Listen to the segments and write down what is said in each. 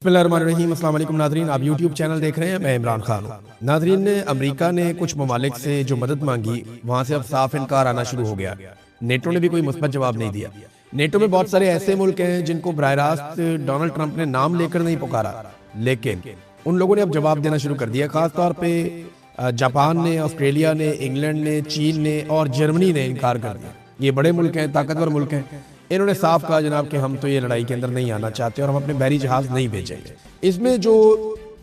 बिस्मिल्लाहिर्रहमानिर्रहीम। अस्सलाम वालेकुम नाज़रीन, आप यूट्यूब चैनल देख रहे हैं। मैं इमरान खान हूँ। नाज़रीन, ने अमेरिका ने कुछ ममालिक से जो मदद मांगी वहाँ से अब साफ इनकार आना शुरू हो गया। नेटो ने भी कोई मुस्बत जवाब नहीं दिया। नेटो में बहुत सारे ऐसे मुल्क हैं जिनको बराह रास्त डोनाल्ड ट्रंप ने नाम लेकर नहीं पुकारा, लेकिन उन लोगों ने अब जवाब देना शुरू कर दिया। खासतौर पर जापान ने, ऑस्ट्रेलिया ने, इंग्लैंड ने, चीन ने और जर्मनी ने इनकार कर दिया। ये बड़े मुल्क हैं, ताकतवर मुल्क हैं। इन्होंने साफ कहा जनाब कि हम तो ये लड़ाई के अंदर नहीं आना चाहते और हम अपने बहरी जहाज नहीं भेजेंगे। इसमें जो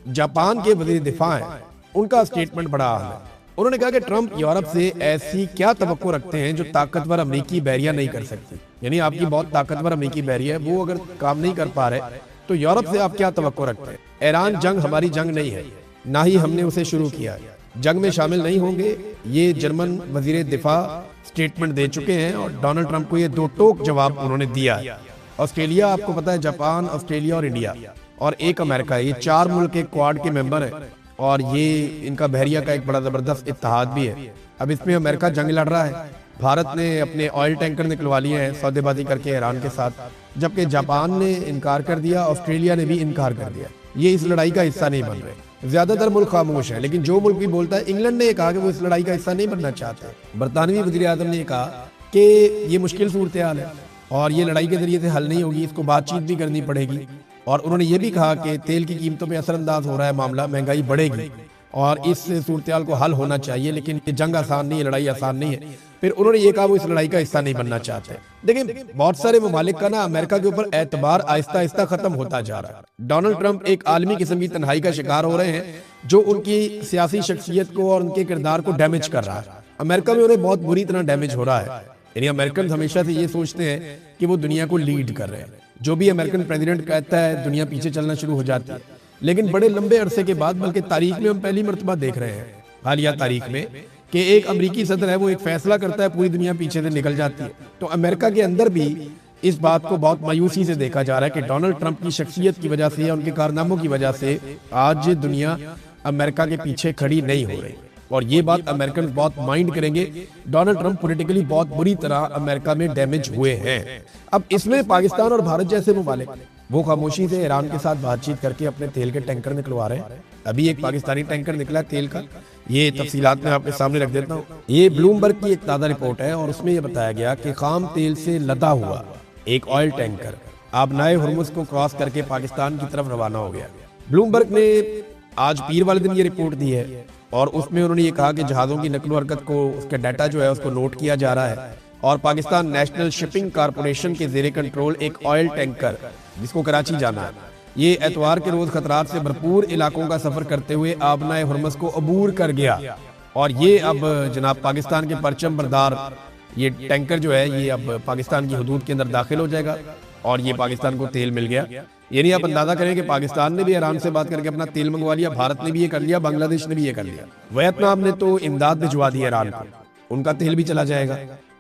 जापान के वज़ीर दिफा हैं उनका स्टेटमेंट बड़ा अहम है। उन्होंने कहा कि ट्रंप यूरोप से ऐसी क्या तवक्को रखते हैं जो ताकतवर अमेरिकी बहरिया नहीं कर सकती। यानी आपकी बहुत ताकतवर अमेरिकी बहरिया है, वो अगर काम नहीं कर पा रहे तो यूरोप से आप क्या तवक्को रखते हैं। ईरान जंग हमारी जंग नहीं है, ना ही हमने उसे शुरू किया है, जंग में शामिल नहीं होंगे। ये जर्मन वजीर दिफा स्टेटमेंट दे चुके हैं और डोनाल्ड ट्रंप को ये दो टोक जवाब उन्होंने दिया है। ऑस्ट्रेलिया, आपको पता है, जापान, ऑस्ट्रेलिया और इंडिया और एक अमेरिका, ये चार मुल्क एक क्वाड के मेंबर हैं और ये इनका बहरिया का एक बड़ा जबरदस्त इत्तेहाद भी है। अब इसमें अमेरिका जंग लड़ रहा है। भारत ने अपने ऑयल टैंकर निकलवा लिए हैं सौदेबाजी करके ईरान के साथ, जबकि जापान ने इनकार कर दिया, ऑस्ट्रेलिया ने भी इनकार कर दिया। ये इस लड़ाई का हिस्सा नहीं बन रहे। ज्यादातर मुल्क खामोश है, लेकिन जो मुल्क भी बोलता है, इंग्लैंड ने कहा कि वो इस लड़ाई का हिस्सा नहीं बनना चाहता। बरतानवी वज़ीर आज़म ने कहा कि ये मुश्किल सूरत हाल है और ये लड़ाई के जरिए से हल नहीं होगी, इसको बातचीत भी करनी पड़ेगी। और उन्होंने ये भी कहा कि तेल की कीमतों पर असरअंदाज हो रहा है मामला, महंगाई बढ़ेगी और इस सूरत हाल को हल होना चाहिए। लेकिन ये जंग आसान नहीं है, लड़ाई आसान नहीं है। फिर उन्होंने ये कहा वो इस लड़ाई का हिस्सा नहीं बनना चाहते। देखिए, बहुत सारे ममालिक का ना अमेरिका के ऊपर एतबार आहिस्ता आहिस्ता खत्म होता जा रहा है। डोनाल्ड ट्रंप एक आलमी किस्म की तन्हाई का शिकार हो रहे हैं जो उनकी सियासी शख्सियत को और उनके किरदार को डैमेज कर रहा है। अमेरिका में उन्हें बहुत बुरी तरह डैमेज हो रहा है। यानी अमेरिकन हमेशा से ये सोचते हैं कि वो दुनिया को लीड कर रहे हैं। जो भी अमेरिकन प्रेसिडेंट कहता है दुनिया पीछे चलना शुरू हो जाती है। लेकिन बड़े लंबे अरसे के बाद, बल्कि तारीख में हम पहली मरतबा देख रहे हैं हालिया तारीख में, कि एक अमेरिकी सदर है वो एक फैसला करता है, पूरी दुनिया पीछे से निकल जाती है। तो अमेरिका के अंदर भी इस बात को बहुत मायूसी से देखा जा रहा है कि डोनाल्ड ट्रंप की शख्सियत की वजह से या उनके कारनामों की वजह से आज दुनिया अमेरिका के पीछे खड़ी नहीं हो रही। और ये बात अमेरिकन बहुत माइंड करेंगे। डोनाल्ड ट्रंप पॉलिटिकली बहुत बुरी तरह अमेरिका में डैमेज हुए हैं। अब इसमें पाकिस्तान और भारत जैसे ममालिक वो खामोशी से ईरान के साथ बातचीत करके अपने तेल के टैंकर निकलवा रहे हैं। अभी एक पाकिस्तानी टैंकर निकला तेल का, ये तफसीलात मैं आपके सामने रख देता हूँ। ये ब्लूमबर्ग की एक ताज़ा रिपोर्ट है और उसमें यह बताया गया कि खाम तेल से लदा हुआ एक ऑयल टैंकर आबनाए हुर्मुज़ को क्रॉस करके पाकिस्तान की तरफ रवाना हो गया। ब्लूमबर्ग ने आज पीर वाले दिन ये रिपोर्ट दी है और उसमें उन्होंने ये कहा कि जहाज़ों की नकलो हरकत को, उसका डाटा जो है उसको नोट किया जा रहा है और पाकिस्तान नेशनल शिपिंग कॉरपोरेशन के जेरे कंट्रोल एक ऑयल टैंकर जिसको कराची जाना है, ये एतवार के रोज खतरात से भरपूर इलाकों का सफर करते हुए आबनाए हुर्मुज़ को अबूर कर गया। और ये अब जनाब पाकिस्तान के परचम बरदार ये टैंकर जो है ये अब पाकिस्तान की हदूद के अंदर दाखिल हो जाएगा और ये पाकिस्तान को तेल मिल गया। यानी आप अंदाजा करें कि पाकिस्तान ने भी ईरान से बात करके अपना तेल मंगवा लिया, भारत ने भी ये कर लिया, बांग्लादेश ने भी ये कर लिया, वियतनाम ने तो इमदाद भिजवा दी ईरान को, उनका तेल भी चला जाएगा।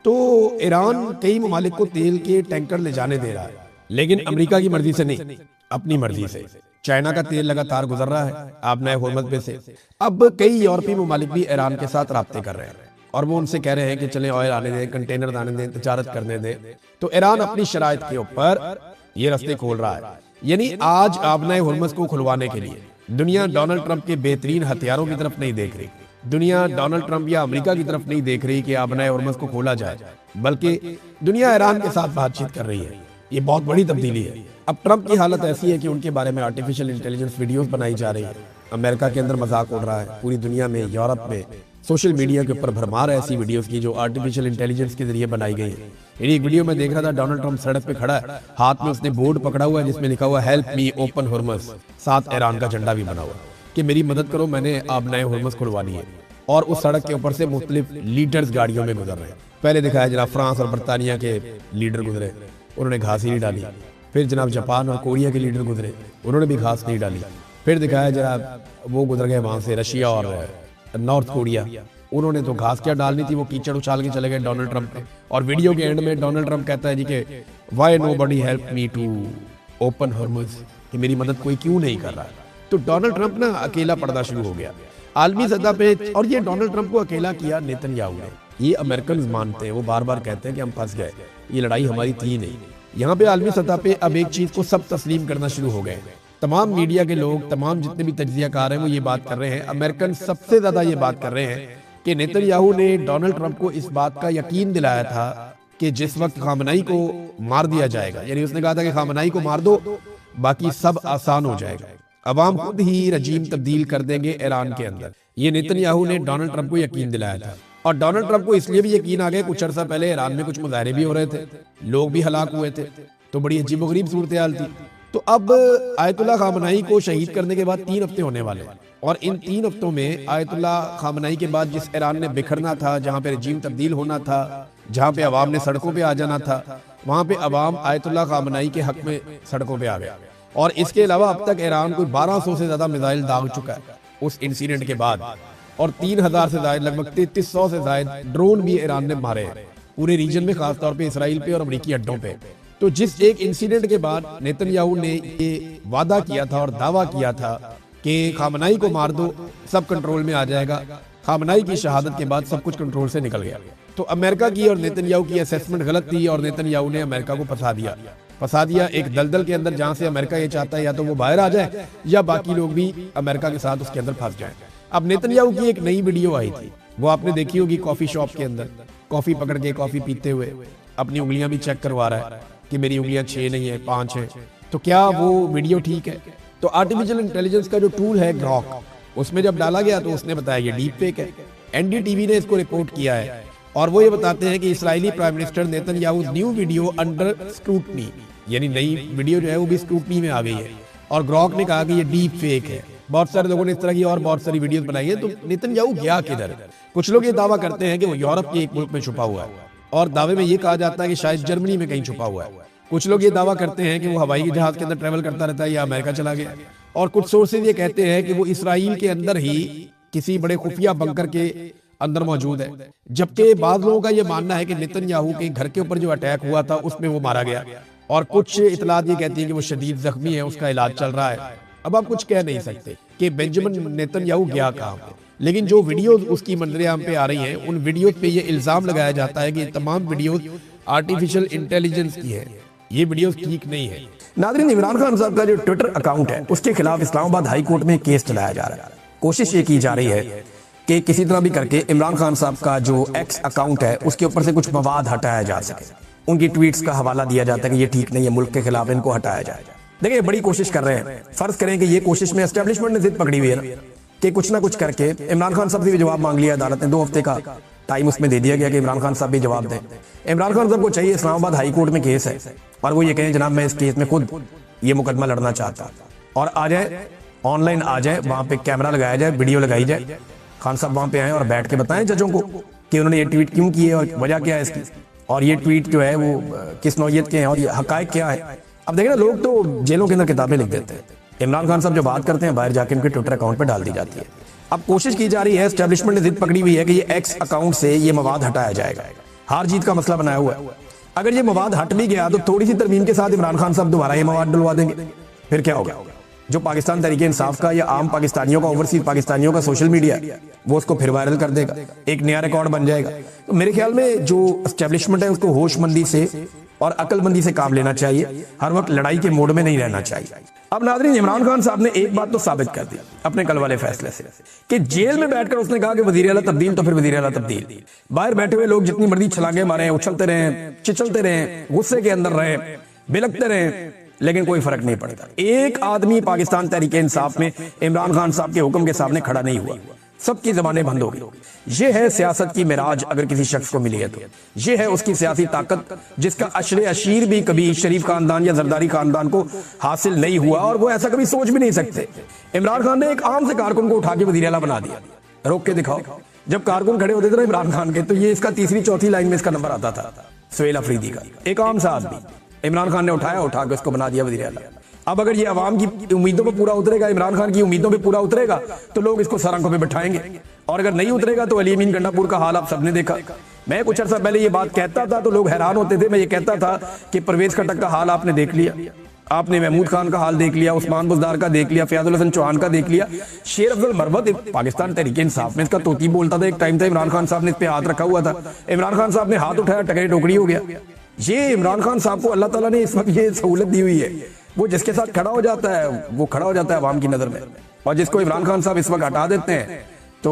तो ईरान कई ममालिक को तेल के टैंकर ले जाने दे रहा है, लेकिन अमेरिका की मर्जी से नहीं, अपनी मर्जी से। चाइना का तेल लगातार गुजर रहा है आबनाए हुर्मुज़ पे से। अब कई यूरोपीय ममालिक भी ईरान के साथ राब्ते कर रहे हैं और वो उनसे कह रहे हैं कि चलें ऑयल आने दें, कंटेनर आने दें, तजारत करने दें। तो ईरान अपनी शराइत के ऊपर ये रास्ते खोल रहा है। यानी आज आबनाए हुर्मुज़ को खुलवाने के लिए दुनिया डोनाल्ड ट्रंप के बेहतरीन हथियारों की तरफ नहीं देख रही, दुनिया डोनाल्ड ट्रंप या अमेरिका की तरफ नहीं देख रही कि आबनाए हुर्मुज़ को खोला जाए, बल्कि दुनिया ईरान के साथ बातचीत कर रही है। ये बहुत बड़ी तब्दीली है। अब ट्रंप की हालत ऐसी है कि उनके बारे में आर्टिफिशियल इंटेलिजेंस वीडियोस बनाई जा रही है, अमेरिका के अंदर मजाक उड़ रहा है, पूरी दुनिया में, यूरोप में सोशल मीडिया के ऊपर भरमार है ऐसी वीडियोस की जो आर्टिफिशियल इंटेलिजेंस के जरिए बनाई गई है। एक वीडियो में देख रहा था, डोनाल्ड ट्रंप सड़क पे खड़ा है, हाथ में उसने बोर्ड पकड़ा हुआ है जिसमें लिखा हुआ हेल्प मी ओपन हुर्मुज़, साथ ईरान का झंडा भी बना हुआ कि मेरी मदद करो, मैंने आबनाए हुर्मुज़ खुलवानी है। और उस सड़क के ऊपर से मुख्तलिफ लीडर्स गाड़ियों में गुजर रहे हैं। पहले दिखाया जनाब फ्रांस और बरतानिया के लीडर गुजरे, उन्होंने घास ही नहीं डाली। फिर जनाब जापान और कोरिया के लीडर गुजरे, उन्होंने भी घास नहीं डाली। फिर दिखाया जनाब वो गुजर गए वहां से रशिया और नॉर्थ कोरिया, उन्होंने तो घास क्या डालनी थी, वो कीचड़ उछाल के चले गए डोनाल्ड ट्रंप पे। और वीडियो के एंड में डोनाल्ड ट्रंप कहता है जी कि why nobody help me to open Hormuz, कि मेरी मदद कोई क्यों नहीं कर रहा। तो डोनाल्ड ट्रंप ना अकेला पड़ना शुरू हो गया आलमी सतह पे। और ये डोनाल्ड ट्रंप को अकेला किया नेतन्याहू ने। ये अमेरिकन मानते हैं, वो बार बार कहते हैं कि हम फंस गए, ये लड़ाई हमारी थी नहीं। यहाँ पे आलमी सतह पे अब एक चीज को सब तस्लीम करना शुरू हो गए तमाम मीडिया के लोग, तमाम जितने भी तज्जियाकार हैं वो ये बात कर रहे हैं, अमेरिकन सबसे ज़्यादा ये बात कर रहे हैं कि नेतन्याहू ने डोनाल्ड ट्रंप को इस बात का यकीन दिलाया था कि जिस वक्त खामनाई को मार दिया जाएगा, यानी उसने कहा था कि खामनाई को मार दो, बाकी सब आसान हो जाएगा, अवाम खुद ही रजीम तब्दील कर देंगे ईरान के अंदर। ये नेतन्याहू ने डोनाल्ड ट्रंप को यकीन दिलाया था। और डोनाल्ड ट्रंप को इसलिए भी यकीन आ गया, कुछ अर्सा पहले ईरान में कुछ मुजाहरे भी हो रहे थे, लोग भी हलाक हुए थे, तो बड़ी अजीबोगरीब सूरत हाल थी। तो अब आयतुल्लाह खामनाई को शहीद करने के बाद 3 हफ्ते होने वाले हैं, और इन 3 हफ्तों में आयतुल्लाह खामनाई के बाद जिस ईरान ने बिखरना था, जहाँ पे रजीम तब्दील होना था, जहाँ पे अवाम ने सड़कों पे आ जाना था, वहाँ पे अवाम आयतुल्लाह खामनाई के हक में सड़कों पे आ गया। और इसके अलावा अब तक ईरान कोई 1200 से ज्यादा मिसाइल दाग चुका है उस इंसिडेंट के बाद, और 3000 से ज्यादा, लगभग 3300 से ज्यादा ड्रोन भी ईरान ने मारे हैं पूरे रीजन में, खासतौर पे इसराइल पे और अमरीकी अड्डों पे। तो जिस एक इंसिडेंट के बाद नेतन्याहू ने ये वादा किया था और दावा किया था कि खामनाई को मार दो, सब कंट्रोल में आ जाएगा, खामनाई की शहादत के बाद सब कुछ कंट्रोल से निकल गया। तो अमेरिका की और नेतन्याहू की असेसमेंट गलत थी, और नेतन्याहू ने अमेरिका को फंसा दिया एक दलदल के अंदर, जहां से अमेरिका ये चाहता है या तो वो बाहर आ जाए या बाकी लोग भी अमेरिका के साथ उसके अंदर फंस जाएं। अब नेतन्याहू की एक नई वीडियो आई थी, वो आपने देखी होगी, कॉफी शॉप के अंदर कॉफी पकड़ के कॉफी पीते हुए अपनी उंगलियां भी चेक करवा रहा है कि मेरी उंगलियां 6 नहीं है 5 है। तो क्या वो वीडियो ठीक है? तो आर्टिफिशियल इंटेलिजेंस का जो टूल है ग्रॉक, उसमें जब डाला गया तो उसने बताया ये डीप फेक है। एनडीटीवी ने इसको रिपोर्ट किया है, और वो ये बताते हैं कि Israeli prime minister Netanyahu new video under scrutiny, यानी नई वीडियो जो है वो भी स्क्रूटनी में आ गई है, और ग्रॉक ने कहा कि ये डीप फेक है। बहुत सारे लोगों ने इस तरह की और बहुत सारी वीडियोस बनाई है। तो नेतन्याहू गया किधर? कुछ लोग ये दावा करते हैं कि वो यूरोप के एक मुल्क में छुपा हुआ है, और दावे में ये कहा जाता है कि शायद जर्मनी में कहीं छुपा हुआ है। कुछ लोग ये दावा करते हैं कि वो हवाई जहाज के अंदर ट्रेवल करता रहता है या अमेरिका चला गया, और कुछ सोर्सेज ये कहते हैं कि वो इसराइल के अंदर ही किसी बड़े खुफिया बंकर के अंदर मौजूद है। जबकि बाद लोगों का ये मानना है कि नेतन्याहू के घर के ऊपर जो अटैक हुआ था उसमें वो मारा गया, और कुछ इतलात ये कहती है कि वो शदीद जख्मी है, उसका इलाज चल रहा है। अब आप कुछ कह नहीं सकते कि बेंजामिन नेतन्याहू गया कहाँ पे, लेकिन जो वीडियोस उसकी मंजर-ए-आम पे आ रही हैं, उन वीडियोस पे ये इल्जाम लगाया जाता है कि ये तमाम वीडियोस आर्टिफिशियल इंटेलिजेंस की है, ये वीडियोस ठीक नहीं है। नादरीन, इमरान खान साहब का जो ट्विटर अकाउंट है उसके खिलाफ इस्लामाबाद हाई कोर्ट में केस चलाया जा रहा है। कोशिश ये की जा रही है कि किसी तरह भी करके इमरान खान साहब का जो एक्स अकाउंट है उसके ऊपर से कुछ मवाद हटाया जा सके। उनकी ट्वीट्स का हवाला दिया जाता है कि ये ठीक नहीं है, मुल्क के खिलाफ इनको हटाया जाए। देखिए, बड़ी कोशिश कर रहे हैं। फर्ज करें कि ये कोशिश में एस्टेब्लिशमेंट ने जिद पकड़ी हुई है ना कि कुछ ना कुछ करके इमरान खान साहब से भी जवाब मांग लिया अदालत ने। 2 हफ्ते का टाइम उसमें दे दिया गया कि इमरान खान साहब भी जवाब दें। इमरान खान साहब को चाहिए, इस्लामाबाद हाई कोर्ट में केस है और वो ये कहें जनाब मैं इस केस में खुद ये मुकदमा लड़ना चाहता, और आ जाए, ऑनलाइन आ जाए, वहां पे कैमरा लगाया जाए, वीडियो लगाई जाए, खान साहब वहां पे आए और बैठ के बताएं जजों को कि उन्होंने ये ट्वीट क्यों किए और वजह क्या है इसकी, और ये ट्वीट जो है वो किस नौयत के हैं और ये हकायक क्या है। अब देखें ना, लोग तो जेलों के अंदर किताबें लिख देते हैं, इमरान खान साहब जो बात करते हैं बाहर जाके उनके ट्विटर अकाउंट पे डाल दी जाती है। अब कोशिश की जा रही है, एस्टेब्लिशमेंट ने जिद पकड़ी हुई है कि ये एक्स अकाउंट से ये मवाद हटाया जाएगा। हार जीत का मसला बनाया हुआ है। अगर ये मवाद हट भी गया तो थोड़ी सी तरमीम के साथ इमरान खान साहब दोबारा ये मवाद डलवा देंगे, फिर क्या होगा? जो पाकिस्तान तहरीके इंसाफ का या आम पाकिस्तानियों का, ओवरसीज पाकिस्तानियों का सोशल मीडिया, वो उसको फिर वायरल कर देगा, एक नया रिकॉर्ड बन जाएगा। तो मेरे ख्याल में जो एस्टेब्लिशमेंट है उसको होशमंदी से और अकलमंदी से काम लेना चाहिए, हर वक्त लड़ाई के मोड में नहीं रहना चाहिए। अब नाज़रीन, इमरान खान साहब ने एक बात तो साबित कर दी अपने कल वाले फैसले से कि जेल में बैठकर उसने कहा कि वजीर आला तब्दील तो फिर वजीर आला तब्दील। बाहर बैठे हुए लोग जितनी मर्जी छलांगे मारे, उछलते रहे, चिचलते रहे, गुस्से के अंदर रहे, बिलकते रहे, लेकिन कोई फर्क नहीं पड़ता। एक आदमी पाकिस्तान तहरीके इंसाफ में इमरान खान साहब के हुक्म के सामने खड़ा नहीं हुआ, सबकी जबानें बंद हो गई। ये है सियासत की मिराज अगर किसी शख्स को मिली है तो। ये है उसकी सियासी ताकत जिसका अशरे अशीर भी कभी शरीफ खानदान या जरदारी खानदान को हासिल नहीं हुआ, और वो ऐसा कभी सोच भी नहीं सकते। इमरान खान ने एक आम से कारकुन को उठा के वज़ीर आला बना दिया। रोक के दिखाओ, जब कारकुन खड़े होते थे ना इमरान खान के, तो ये इसका तीसरी चौथी लाइन में इसका नंबर आता था, सुहेल अफरीदी का, एक आम सा आदमी इमरान खान ने उठा के उसको बना दिया वज़ीर आला। अब अगर ये अवाम की उम्मीदों पे पूरा उतरेगा, इमरान खान की उम्मीदों पे पूरा उतरेगा, तो लोग इसको सरांखों पे बिठाएंगे, और अगर नहीं उतरेगा तो अली अमीन गंडापुर का हाल आप सबने देखा। मैं कुछ अर्सा पहले ये बात कहता था तो लोग हैरान होते थे। मैं ये कहता था कि परवेज खटक का हाल आपने देख लिया, आपने महमूद खान का हाल देख लिया, उस्मान बुज़दार का देख लिया, फयाजुल हसन चौहान का देख लिया, शेर अफजल मरवत पाकिस्तान तहरीके इंसाफ में इसका तोती बोलता था। एक टाइम था इमरान खान साहब ने इस पे हाथ रखा हुआ था, इमरान खान साहब ने हाथ उठाया, टकरे टोकरी हो गया। ये इमरान खान साहब को अल्लाह ताला ने इस वक्त ये सहूलत दी हुई है वो जिसके साथ खड़ा हो जाता है वो खड़ा हो जाता है अवाम की नज़र में, और जिसको इमरान खान साहब इस वक्त हटा देते हैं तो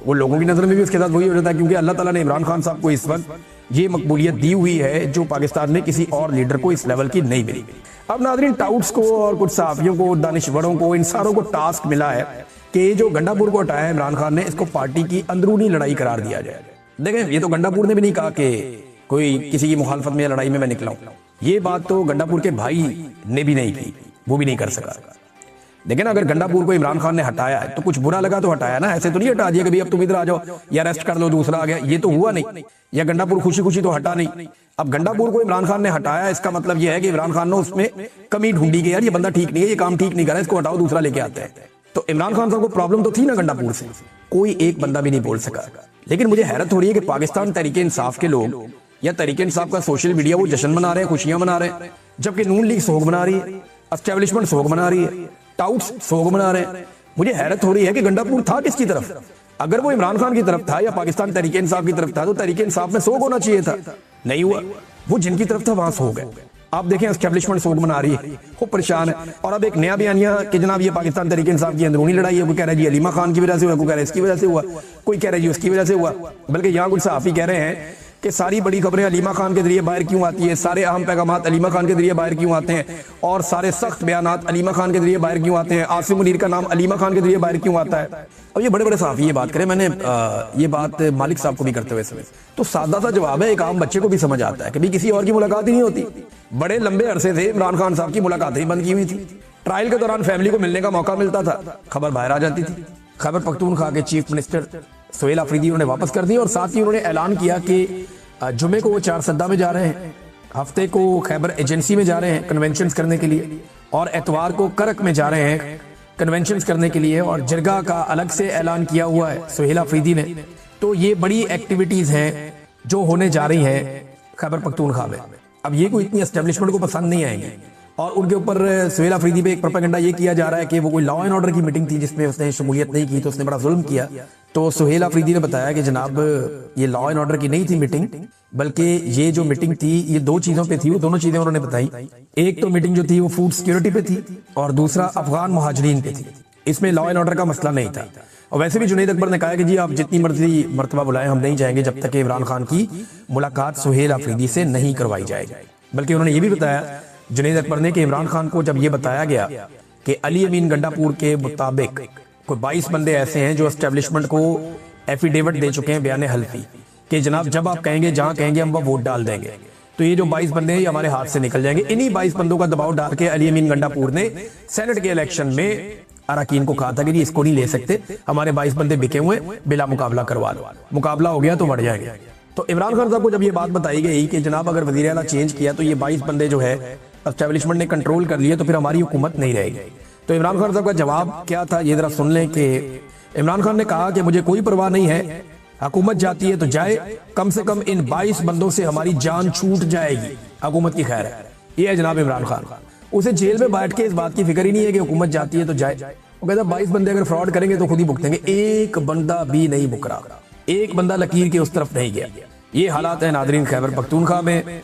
वो लोगों की नज़र में भी उसके साथ वही हो जाता है, क्योंकि अल्लाह ताला ने इमरान खान साहब को इस वक्त ये मकबूलियत दी हुई है जो पाकिस्तान में किसी और लीडर को इस लेवल की नहीं मिली। अब नाज़रीन, टाउट्स को और कुछ सहाफ़ियों को, दानिश्वरों को, इन सारों को टास्क मिला है कि जो गंडापुर को हटाया है इमरान खान ने, इसको पार्टी की अंदरूनी लड़ाई करार दिया जाए। देखें, ये तो गंडापुर ने भी नहीं कहा कि कोई किसी की मुखालफत में या लड़ाई में मैं निकला हूं। ये बात तो गंडापुर के भाई ने भी नहीं की, वो भी नहीं कर सका। लेकिन अगर गंडापुर को इमरान खान ने हटाया है तो कुछ बुरा लगा तो हटाया ना, ऐसे तो नहीं हटा दिया कि भाई अब तुम इधर आ जाओ या अरेस्ट कर लो दूसरा आ गया, ये तो हुआ नहीं। या गंडापुर खुशी खुशी तो हटा नहीं। अब गंडापुर को इमरान खान ने हटाया, इसका मतलब ये है कि इमरान खान ने उसमें कमी ढूंढी कि यार ये बंदा ठीक नहीं है, ये काम ठीक नहीं कर रहा है, इसको हटाओ दूसरा लेके आते हैं। तो इमरान खान साहब को प्रॉब्लम तो थी ना गंडापुर से, कोई एक बंदा भी नहीं बोल सका। लेकिन मुझे हैरत हो रही है कि पाकिस्तान तहरीक इंसाफ के लोग या तहरीक इंसाफ का सोशल मीडिया वो जश्न मना रहे हैं, खुशियां मना रहे हैं, जबकि नून लीग सोग मना रही है, एस्टेब्लिशमेंट सोग मना रही है, टाउट्स सोग मना रहे हैं। मुझे हैरत हो रही है कि गंडापुर था किसकी तरफ? अगर वो इमरान खान की तरफ था या पाकिस्तान तहरीक इंसाफ की तरफ था तो तहरीक इंसाफ में सोग होना चाहिए था, नहीं हुआ। वो जिनकी तरफ था वहां सोग है। आप देखें, एस्टेब्लिशमेंट सोग मना रही है, वो परेशान है। और अब एक नया बयानिया कि जनाब ये पाकिस्तान तहरीक इंसाफ की अंदरूनी लड़ाई है। कोई कह रहा है जी अलीमा खान की वजह से हुआ, कोई कह रहा है इसकी वजह से हुआ, कोई कह रहा है जी उसकी वजह से हुआ। बल्कि यहाँ कुछ सहाफी कह रहे हैं कि सारी बड़ी खबरें अलीमा खान के जरिए बाहर क्यों आती है, सारे अहम पैगामात अलीमा खान के जरिए बाहर क्यों आते हैं, और सारे सख्त बयानात अलीमा खान के जरिए बाहर क्यों आते हैं, आसिम मुनीर का नाम अलीमा खान के जरिए बाहर क्यों आता है। अब ये बड़े बड़े सहाफी ये बात करें, मैंने ये बात मालिक साहब को भी करते हुए सुनी, तो सादा सा जवाब है, एक आम बच्चे को भी समझ आता है कि भाई किसी और की मुलाकात ही नहीं होती। बड़े लंबे अरसे से इमरान खान साहब की मुलाकातें ही बंद की हुई थी। ट्रायल के दौरान फैमिली को मिलने का मौका मिलता था, खबर बाहर आ जाती थी। खैबर पख्तूनख्वा के चीफ मिनिस्टर सोहेल अफरीदी उन्होंने वापस कर दी, और साथ ही उन्होंने ऐलान किया कि जुमे को वो 4 सद्दा में जा रहे हैं, हफ्ते को खैबर एजेंसी में जा रहे हैं कन्वेंशन करने के लिए, और एतवार को करक में जा रहे हैं कन्वेंशन करने के लिए, और जरगा का अलग से ऐलान किया हुआ है सोहेल अफरीदी ने। तो ये बड़ी एक्टिविटीज हैं जो होने जा रही हैं खैबर पख्तूनख्वा में। अब ये कोई इतनी एस्टेब्लिशमेंट को पसंद नहीं आएंगी, और उनके ऊपर सोहेल अफरीदी पे एक प्रोपेगेंडा ये किया जा रहा है कि वो कोई लॉ एंड ऑर्डर की मीटिंग थी जिसमें उसने शमूलियत नहीं की तो उसने बड़ा जुल्म किया। तो सोहेल अफरीदी ने बताया कि जनाब ये लॉ एंड ऑर्डर की नहीं थी मीटिंग, बल्कि ये जो मीटिंग थी ये 2 चीजों पे थी, वो दोनों चीजें उन्होंने बताई। एक तो मीटिंग जो थी वो फूड सिक्योरिटी पे थी, और दूसरा अफगान मुहाजिरीन पे थी। इसमें लॉ एंड ऑर्डर का मसला नहीं था। और वैसे भी जुनैद अकबर ने कहा कि जी आप जितनी मर्जी मरतबा बुलाएं, हम नहीं जाएंगे जब तक कि इमरान खान की मुलाकात सोहेल अफरीदी से नहीं करवाई जाएगी। बल्कि उन्होंने ये भी बताया जुनैद अकबर ने कि इमरान खान को जब ये बताया गया कि अली अमीन गंडापुर के मुताबिक कोई 22 बंदे ऐसे हैं जो एस्टेब्लिशमेंट को एफिडेविट दे चुके हैं बयान हल्फी कि जनाब जब आप कहेंगे जहां कहेंगे हम वोट डाल देंगे, तो ये जो 22 बंदे हैं ये हमारे हाथ से निकल जाएंगे। इन्हीं 22 बंदों का दबाव डाल के अली अमीन गंडापुर ने सेनेट के इलेक्शन में अरकान को कहा था कि जी इसको नहीं ले सकते, हमारे 22 बंदे बिके हुए, बिला मुकाबला करवा लो। मुकाबला हो गया तो बढ़ जाएंगे। तो इमरान खान साहब को जब ये बात बताई गई कि जनाब अगर वज़ीर आला चेंज किया तो ये 22 बंदे जो है एस्टेब्लिशमेंट ने कंट्रोल कर लिए तो फिर हमारी हुकूमत नहीं रहेगी। तो इमरान खान साहब का जवाब क्या था ये जरा सुन लें कि इमरान खान ने कहा कि मुझे कोई परवाह नहीं है, हुकूमत जाती है तो जाए, कम से कम इन 22 बंदों से हमारी जान छूट जाएगी, हुकूमत की खैर है। ये है जनाब इमरान खान। उसे जेल में बैठ के इस बात की फिक्र ही नहीं है कि हुकूमत जाती है तो जाए। वो कहता 22 बंदे अगर फ्रॉड करेंगे तो खुद ही भुगतेंगे। एक बंदा भी नहीं मुकरा, एक बंदा लकीर के उस तरफ नहीं गया। ये हालात है नादरीन खैबर पख्तूनख्वा में।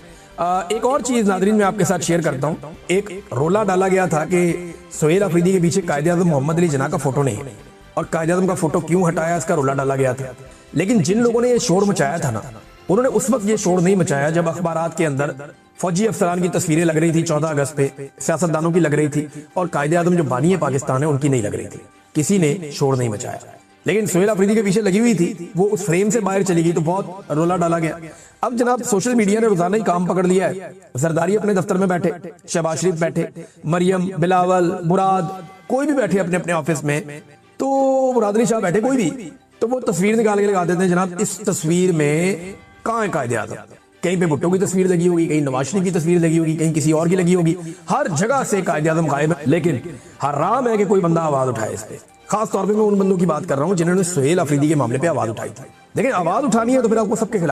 एक और चीज नादरीन मैं आपके साथ शेयर करता हूँ। एक रोला डाला गया था कि सोहेल अफरीदी के पीछे कायदे आज़म मोहम्मद अली जिन्ना का फोटो नहीं है, और कायदे आज़म का फोटो क्यों हटाया इसका रोला डाला गया था। लेकिन जिन लोगों ने ये शोर मचाया था ना, उन्होंने उस वक्त ये शोर नहीं मचाया जब अखबारात के अंदर फौजी अफसरान की तस्वीरें लग रही थी 14 अगस्त पे, सियासतदानों की लग रही थी, और कायदे आज़म जो बानी है पाकिस्तान है उनकी नहीं लग रही थी। किसी ने शोर नहीं मचाया। लेकिन सोहेल अफरीदी के पीछे लगी हुई थी, वो उस फ्रेम से बाहर चली गई तो बहुत रोला डाला गया। अब जनाब सोशल मीडिया ने रोजाना ही काम पकड़ लिया है। जरदारी अपने दफ्तर में बैठे, शहबाज शरीफ बैठे, मरियम, बिलावल, मुराद, कोई भी बैठे अपने अपने ऑफिस में, तो मुरादली शाह बैठे कोई भी, तो वो तस्वीर निकाल के लगा देते हैं जनाब इस तस्वीर में कहाँ है कायदे आज़म। कहीं पे भुट्टो की तस्वीर लगी होगी, कहीं नवाज शरीफ की तस्वीर लगी होगी, कहीं किसी और की लगी होगी, हर जगह से कायदे आज़म गायब है। लेकिन हराम है कि कोई बंदा आवाज उठाए इस पे। खास तौर पे मैं उन बंदों की बात कर रहा हूं जिन्होंने सोहेल अफरीदी के मामले पे आवाज उठाई थी। लेकिन आवाज उठानी है तो फिर आपको सबके खिलाफ